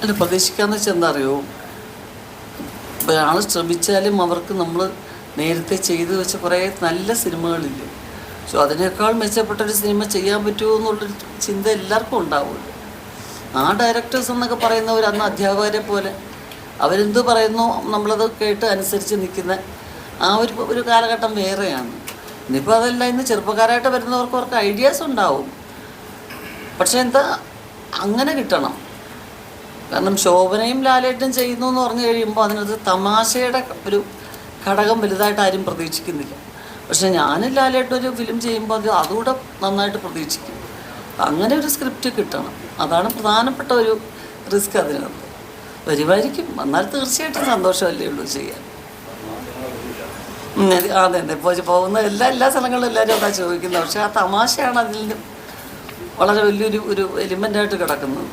അല്ല, പ്രതീക്ഷിക്കാന്ന് വെച്ചാൽ എന്താ അറിയോ, ഒരാൾ ശ്രമിച്ചാലും അവർക്ക് നമ്മൾ നേരത്തെ ചെയ്തു വെച്ച കുറേ നല്ല സിനിമകളില്ലേ, സോ അതിനേക്കാൾ മെച്ചപ്പെട്ടൊരു സിനിമ ചെയ്യാൻ പറ്റുമോ എന്നുള്ളൊരു ചിന്ത എല്ലാവർക്കും ഉണ്ടാവുമല്ലോ. ആ ഡയറക്ടേഴ്സ് എന്നൊക്കെ പറയുന്നവർ അന്ന് അധ്യാപകരെ പോലെ അവരെന്ത് പറയുന്നു നമ്മളത് കേട്ട് അനുസരിച്ച് നിൽക്കുന്ന ആ ഒരു കാലഘട്ടം വേറെയാണ്. ഇന്നിപ്പോൾ അതല്ല, ഇന്ന് ചെറുപ്പക്കാരായിട്ട് വരുന്നവർക്ക് അവർക്ക് ഐഡിയാസ് ഉണ്ടാവും, പക്ഷെ എന്താ അങ്ങനെ കിട്ടണം. കാരണം ശോഭനയും ലാലേട്ടും ചെയ്യുന്നു എന്ന് പറഞ്ഞു കഴിയുമ്പോൾ അതിനകത്ത് തമാശയുടെ ഒരു ഘടകം വലുതായിട്ട് ആരും പ്രതീക്ഷിക്കുന്നില്ല. പക്ഷെ ഞാനും ലാലേട്ടും ഒരു ഫിലിം ചെയ്യുമ്പോൾ അതുകൂടെ നന്നായിട്ട് പ്രതീക്ഷിക്കും. അങ്ങനെ ഒരു സ്ക്രിപ്റ്റ് കിട്ടണം, അതാണ് പ്രധാനപ്പെട്ട ഒരു റിസ്ക്. അതിനകത്ത് വരുമായിരിക്കും, എന്നാൽ തീർച്ചയായിട്ടും സന്തോഷമല്ലേ ഉള്ളൂ ചെയ്യാൻ. അതെ, ഇപ്പോൾ പോകുന്ന എല്ലാ സ്ഥലങ്ങളിലും എല്ലാവരും അതാ ചോദിക്കുന്നത്. പക്ഷേ ആ തമാശയാണ് അതിൽ വളരെ വലിയൊരു എലിമെൻ്റായിട്ട് കിടക്കുന്നത്.